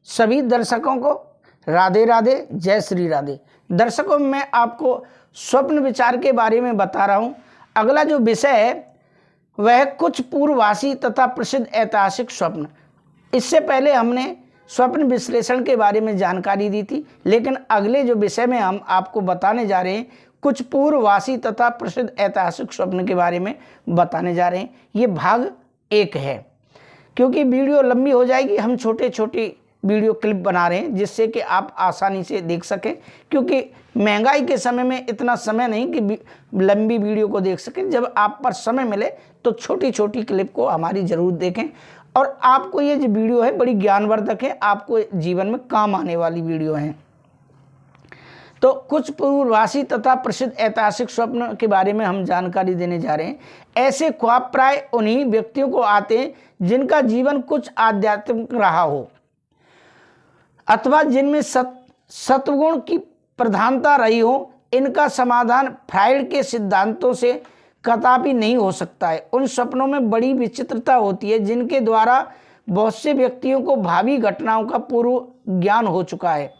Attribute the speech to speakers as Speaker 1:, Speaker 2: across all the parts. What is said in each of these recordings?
Speaker 1: सभी दर्शकों को राधे राधे, जय श्री राधे। दर्शकों, मैं आपको स्वप्न विचार के बारे में बता रहा हूँ। अगला जो विषय है वह कुछ पूर्ववासी तथा प्रसिद्ध ऐतिहासिक स्वप्न। इससे पहले हमने स्वप्न विश्लेषण के बारे में जानकारी दी थी, लेकिन अगले जो विषय में हम आपको बताने जा रहे हैं कुछ पूर्ववासी तथा प्रसिद्ध ऐतिहासिक स्वप्न के बारे में बताने जा रहे हैं। ये भाग 1 है। क्योंकि वीडियो लंबी हो जाएगी, हम छोटे छोटे वीडियो क्लिप बना रहे हैं जिससे कि आप आसानी से देख सकें, क्योंकि महंगाई के समय में इतना समय नहीं कि लंबी वीडियो को देख सकें। जब आप पर समय मिले तो छोटी छोटी क्लिप को हमारी ज़रूर देखें। और आपको ये जो वीडियो है बड़ी ज्ञानवर्धक है, आपको जीवन में काम आने वाली वीडियो है। तो कुछ पूर्ववासी तथा प्रसिद्ध ऐतिहासिक स्वप्न के बारे में हम जानकारी देने जा रहे हैं। ऐसे ख्वाब प्राय उन्हीं व्यक्तियों को आते हैं जिनका जीवन कुछ आध्यात्मिक रहा हो अथवा जिनमें सत्वगुण की प्रधानता रही हो। इनका समाधान फ्राइड के सिद्धांतों से कदापि नहीं हो सकता है। उन सपनों में बड़ी विचित्रता होती है जिनके द्वारा बहुत से व्यक्तियों को भावी घटनाओं का पूर्व ज्ञान हो चुका है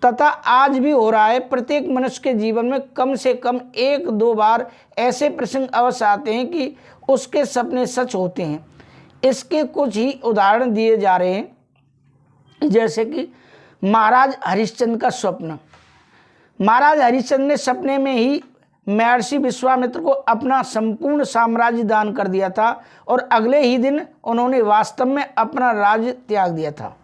Speaker 1: तथा आज भी हो रहा है। प्रत्येक मनुष्य के जीवन में कम से कम 1-2 बार ऐसे प्रसंग अवश्य आते हैं कि उसके सपने सच होते हैं। इसके कुछ ही उदाहरण दिए जा रहे हैं, जैसे कि महाराज हरिश्चंद्र का स्वप्न। महाराज हरिश्चंद्र ने सपने में ही महर्षि विश्वामित्र को अपना संपूर्ण साम्राज्य दान कर दिया था और अगले ही दिन उन्होंने वास्तव में अपना राज्य त्याग दिया था।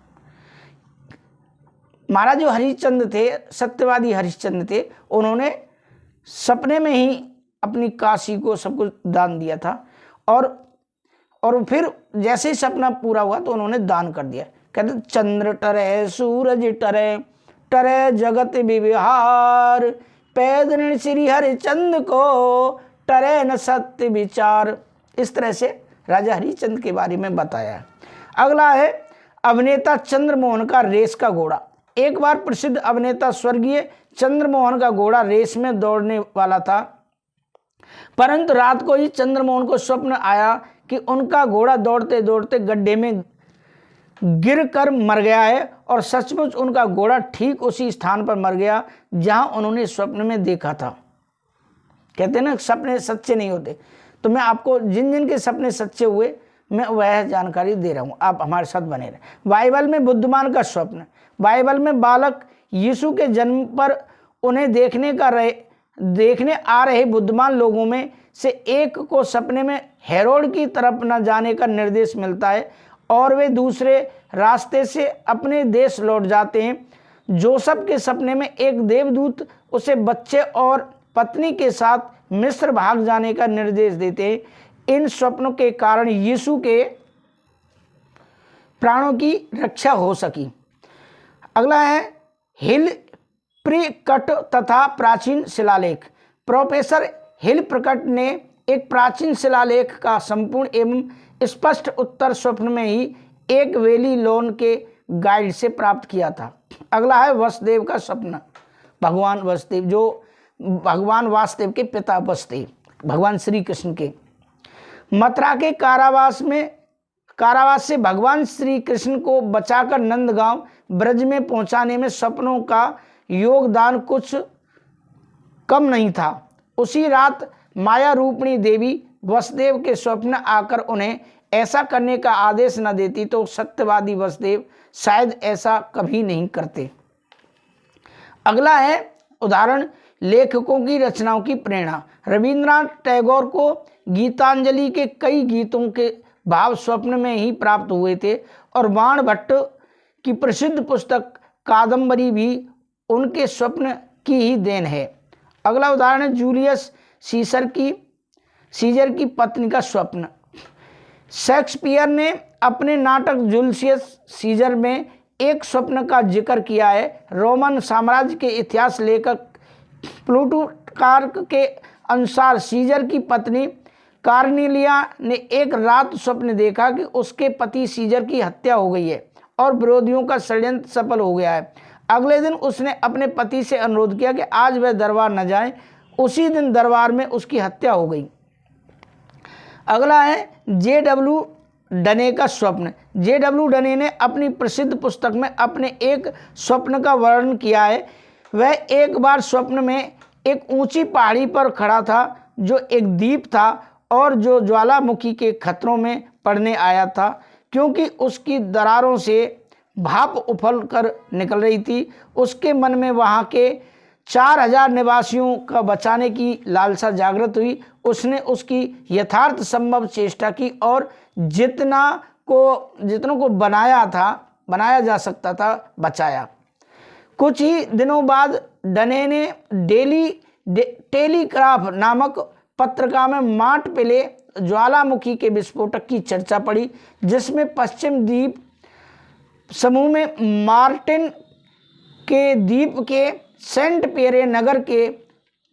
Speaker 1: महाराज जो हरिश्चंद्र थे, सत्यवादी हरिश्चंद्र थे, उन्होंने सपने में ही अपनी काशी को सब कुछ दान दिया था और फिर जैसे ही सपना पूरा हुआ तो उन्होंने दान कर दिया। कहते चंद्र टरे सूरज टरे, टरे जगत विविहार, पैदृण श्री हरिचंद्र को टरे न सत्य विचार। इस तरह से राजा हरिश्चंद्र के बारे में बताया है। अगला है अभिनेता चंद्रमोहन का रेस का घोड़ा। एक बार प्रसिद्ध अभिनेता स्वर्गीय चंद्रमोहन का घोड़ा रेस में दौड़ने वाला था, परंतु रात को ही चंद्रमोहन को स्वप्न आया कि उनका घोड़ा दौड़ते दौड़ते गड्ढे में गिर कर मर गया है और सचमुच उनका घोड़ा ठीक उसी स्थान पर मर गया जहां उन्होंने स्वप्न में देखा था। कहते हैं ना, सपने सच्चे नहीं होते। तो मैं आपको जिन जिन के सपने सच्चे हुए मैं वह जानकारी दे रहा हूं, आप हमारे साथ बने रहें। बाइबल में बुद्धिमान का स्वप्न। बाइबल में बालक यीशु के जन्म पर उन्हें देखने आ रहे बुद्धिमान लोगों में से एक को सपने में हेरोड की तरफ न जाने का निर्देश मिलता है और वे दूसरे रास्ते से अपने देश लौट जाते हैं। जोसेफ के सपने में एक देवदूत उसे बच्चे और पत्नी के साथ मिस्र भाग जाने का निर्देश देते हैं। इन स्वप्नों के कारण यीशु के प्राणों की रक्षा हो सकी। अगला है हिल प्रिकट तथा प्राचीन शिलालेख। प्रोफेसर हिल प्रकट ने एक प्राचीन शिलालेख का संपूर्ण एवं स्पष्ट उत्तर स्वप्न में ही एक वेली लोन के गाइड से प्राप्त किया था। अगला है वसुदेव का स्वप्न। भगवान वसुदेव, जो भगवान वासुदेव के पिता वसुदेव, भगवान श्री कृष्ण के मथुरा के कारावास से भगवान श्री कृष्ण को बचाकर नंदगांव ब्रज में पहुंचाने में सपनों का योगदान कुछ कम नहीं था। उसी रात माया रूपणी देवी वसुदेव के स्वप्न आकर उन्हें ऐसा करने का आदेश न देती तो सत्यवादी वसुदेव शायद ऐसा कभी नहीं करते। अगला है उदाहरण लेखकों की रचनाओं की प्रेरणा। रविंद्रनाथ टैगोर को गीतांजलि के कई गीतों के भाव स्वप्न में ही प्राप्त हुए थे और बाण भट्ट की प्रसिद्ध पुस्तक कादम्बरी भी उनके स्वप्न की ही देन है। अगला उदाहरण जूलियस सीजर की पत्नी का स्वप्न। शेक्सपियर ने अपने नाटक जूलियस सीजर में एक स्वप्न का जिक्र किया है। रोमन साम्राज्य के इतिहास लेखक प्लूटार्क के अनुसार सीजर की पत्नी कार्नेलिया ने एक रात स्वप्न देखा कि उसके पति सीजर की हत्या हो गई है और विरोधियों का षड्यंत्र सफल हो गया है। अगले दिन उसने अपने पति से अनुरोध किया कि आज वह दरबार न जाए। उसी दिन दरबार में उसकी हत्या हो गई। अगला है J.W. डने का स्वप्न। J.W. डने ने अपनी प्रसिद्ध पुस्तक में अपने एक स्वप्न का वर्णन किया है। वह एक बार स्वप्न में एक ऊंची पहाड़ी पर खड़ा था जो एक द्वीप था और जो ज्वालामुखी के खतरों में पड़ने आया था, क्योंकि उसकी दरारों से भाप उफल कर निकल रही थी। उसके मन में वहाँ के 4000 निवासियों का बचाने की लालसा जागृत हुई। उसने उसकी यथार्थ संभव चेष्टा की और जितनों को बनाया जा सकता था बचाया। कुछ ही दिनों बाद डने ने टेलीग्राफ नामक पत्रिका में मार्ट-पेले ज्वालामुखी के विस्फोटक की चर्चा पड़ी, जिसमें पश्चिम द्वीप समूह में मार्टिन के द्वीप के सेंट पेरे नगर के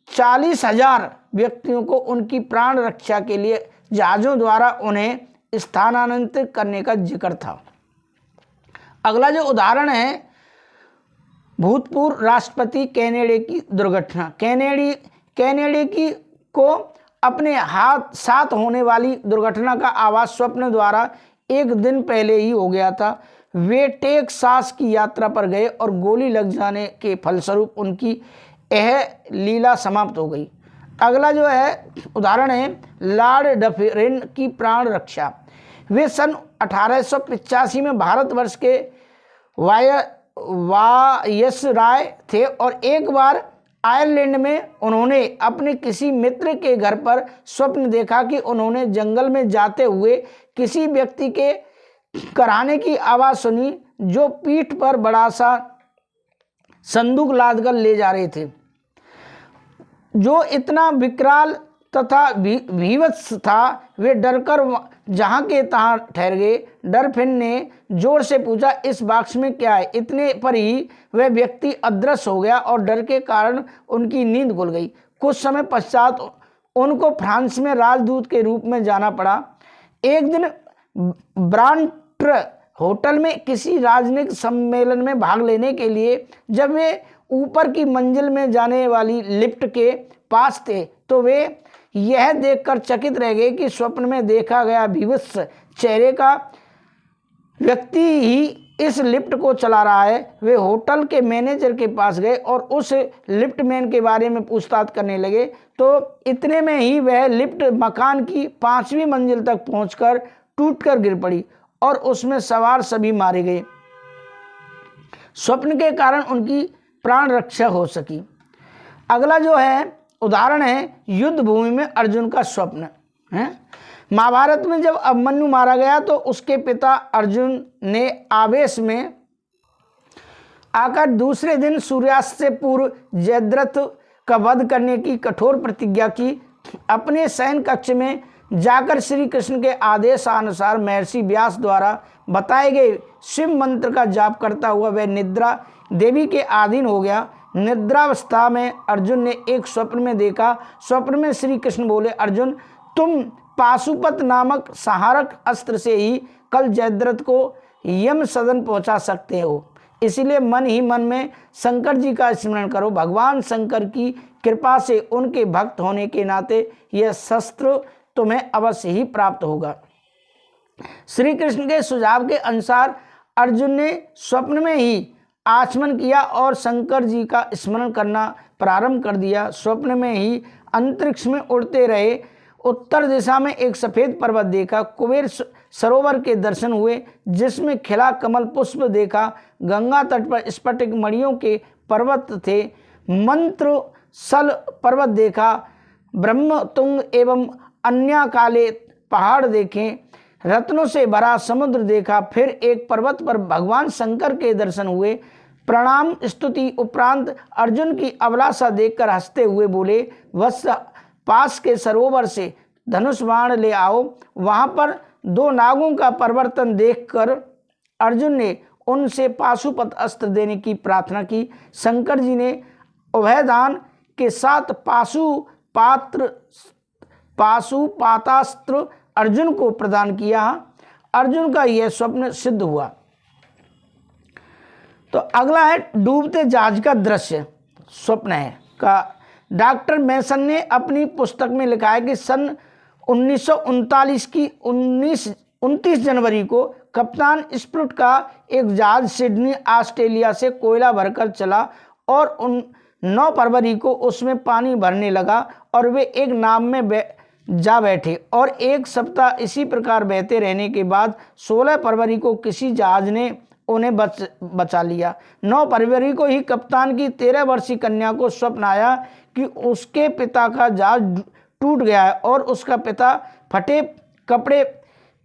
Speaker 1: 40,000 व्यक्तियों को उनकी प्राण रक्षा के लिए जहाज़ों द्वारा उन्हें स्थानांतरित करने का जिक्र था। अगला जो उदाहरण है, भूतपूर्व राष्ट्रपति केनेडी की दुर्घटना। केनेडी को अपने साथ होने वाली दुर्घटना का आभास स्वप्न द्वारा एक दिन पहले ही हो गया था। वे टेक्सास की यात्रा पर गए और गोली लग जाने के फलस्वरूप उनकी यह लीला समाप्त हो गई। अगला जो है उदाहरण है, लॉर्ड डफरिन की प्राण रक्षा। वे सन 1885 में भारतवर्ष के वायसराय थे और एक बार आयरलैंड में उन्होंने अपने किसी मित्र के घर पर स्वप्न देखा कि उन्होंने जंगल में जाते हुए किसी व्यक्ति के कराहने की आवाज़ सुनी जो पीठ पर बड़ा सा संदूक लादकर ले जा रहे थे, जो इतना विकराल तथा भीभत्स था। वे डरकर जहाँ के तहाँ ठहर गए। डरफिन ने जोर से पूछा, इस बॉक्स में क्या है? इतने पर ही वह व्यक्ति अदृश्य हो गया और डर के कारण उनकी नींद खुल गई। कुछ समय पश्चात उनको फ्रांस में राजदूत के रूप में जाना पड़ा। एक दिन ब्रांट्र होटल में किसी राजनीतिक सम्मेलन में भाग लेने के लिए जब वे ऊपर की मंजिल में जाने वाली लिफ्ट के पास थे तो वे यह देखकर चकित रह गए कि स्वप्न में देखा गया भीभत्स चेहरे का व्यक्ति ही इस लिफ्ट को चला रहा है। वे होटल के मैनेजर के पास गए और उस लिफ्ट मैन के बारे में पूछताछ करने लगे, तो इतने में ही वह लिफ्ट मकान की 5वीं मंजिल तक पहुंचकर टूटकर गिर पड़ी और उसमें सवार सभी मारे गए। स्वप्न के कारण उनकी प्राण रक्षा हो सकी। अगला जो है उदाहरण है, युद्ध भूमि में अर्जुन का स्वप्न है। महाभारत में जब अभिमन्यु मारा गया तो उसके पिता अर्जुन ने आवेश में आकर दूसरे दिन सूर्यास्त से पूर्व जयद्रथ का वध करने की कठोर प्रतिज्ञा की। अपने शयन कक्ष में जाकर श्री कृष्ण के आदेशानुसार महर्षि व्यास द्वारा बताए गए शिव मंत्र का जाप करता हुआ वह निद्रा देवी के अधीन हो गया। निद्रावस्था में अर्जुन ने एक स्वप्न में देखा। स्वप्न में श्री कृष्ण बोले, अर्जुन तुम पाशुपत नामक संहारक अस्त्र से ही कल जयद्रथ को यम सदन पहुंचा सकते हो, इसलिए मन ही मन में शंकर जी का स्मरण करो। भगवान शंकर की कृपा से उनके भक्त होने के नाते यह शस्त्र तुम्हें अवश्य ही प्राप्त होगा। श्री कृष्ण के सुझाव के अनुसार अर्जुन ने स्वप्न में ही आचमन किया और शंकर जी का स्मरण करना प्रारंभ कर दिया। स्वप्न में ही अंतरिक्ष में उड़ते रहे उत्तर दिशा में एक सफ़ेद पर्वत देखा। कुबेर सरोवर के दर्शन हुए जिसमें खिला कमल पुष्प देखा। गंगा तट पर स्फटिक मणियों के पर्वत थे। मंत्र सल पर्वत देखा। ब्रह्मतुंग एवं अन्य काले पहाड़ देखे। रत्नों से भरा समुद्र देखा। फिर एक पर्वत पर भगवान शंकर के दर्शन हुए। प्रणाम स्तुति उपरांत अर्जुन की अभिलाषा देखकर हंसते हुए बोले, वत्स पास के सरोवर से धनुष बाण ले आओ। वहां पर 2 नागों का परिवर्तन देखकर अर्जुन ने उनसे पाशुपत अस्त्र देने की प्रार्थना की। शंकर जी ने अभयदान के साथ पाशुपातास्त्र अर्जुन को प्रदान किया। अर्जुन का यह स्वप्न सिद्ध हुआ। तो अगला है डूबते जहाज का दृश्य स्वप्न है का। डॉक्टर मैसन ने अपनी पुस्तक में लिखा है कि सन 1939 की 19 29 जनवरी को कप्तान स्प्रुट का एक जहाज सिडनी ऑस्ट्रेलिया से कोयला भरकर चला और 9 फरवरी को उसमें पानी भरने लगा और वे एक नाव में जा बैठे और एक सप्ताह इसी प्रकार बहते रहने के बाद 16 फरवरी को किसी जहाज ने उन्हें बचा लिया। 9 फरवरी को ही कप्तान की 13 वर्षीय कन्या को स्वप्न आया कि उसके पिता का जहाज टूट गया है और उसका पिता फटे कपड़े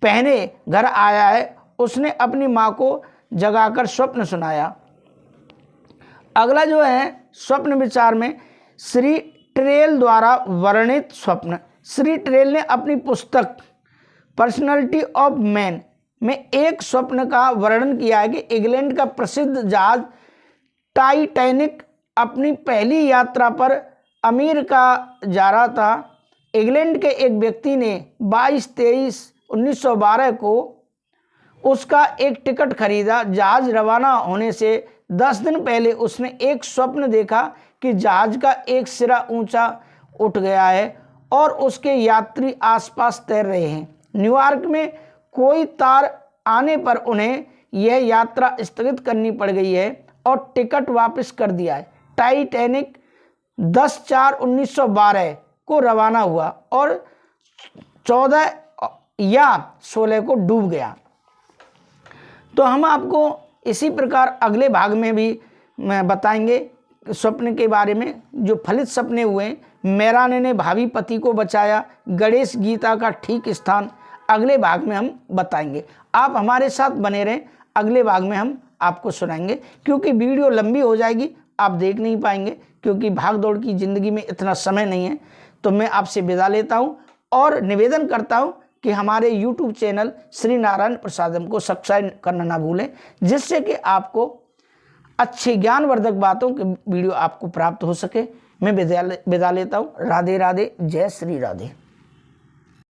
Speaker 1: पहने घर आया है। उसने अपनी माँ को जगाकर स्वप्न सुनाया। अगला जो है स्वप्न विचार में श्री ट्रेल द्वारा वर्णित स्वप्न। श्री ट्रेल ने अपनी पुस्तक पर्सनैलिटी ऑफ मैन में एक स्वप्न का वर्णन किया है कि इंग्लैंड का प्रसिद्ध जहाज टाइटैनिक अपनी पहली यात्रा पर अमेरिका जा रहा था। इंग्लैंड के एक व्यक्ति ने 22-23-1912 को उसका एक टिकट खरीदा। जहाज रवाना होने से 10 दिन पहले उसने एक स्वप्न देखा कि जहाज का एक सिरा ऊंचा उठ गया है और उसके यात्री आसपास तैर रहे हैं। न्यूयॉर्क में कोई तार आने पर उन्हें यह यात्रा स्थगित करनी पड़ गई है और टिकट वापस कर दिया है। टाइटैनिक 10/4/1912 को रवाना हुआ और 14 या 16 को डूब गया। तो हम आपको इसी प्रकार अगले भाग में भी बताएंगे स्वप्न के बारे में। जो फलित सपने हुए, मेराने ने भावी पति को बचाया, गणेश गीता का ठीक स्थान, अगले भाग में हम बताएंगे। आप हमारे साथ बने रहें, अगले भाग में हम आपको सुनाएंगे। क्योंकि वीडियो लंबी हो जाएगी, आप देख नहीं पाएंगे, क्योंकि भाग दौड़ की ज़िंदगी में इतना समय नहीं है। तो मैं आपसे विदा लेता हूँ और निवेदन करता हूँ कि हमारे YouTube चैनल श्री नारायण प्रसादम को सब्सक्राइब करना ना भूलें, जिससे कि आपको अच्छे ज्ञानवर्धक बातों के वीडियो आपको प्राप्त हो सके। मैं विदा लेता हूँ। राधे राधे, जय श्री राधे।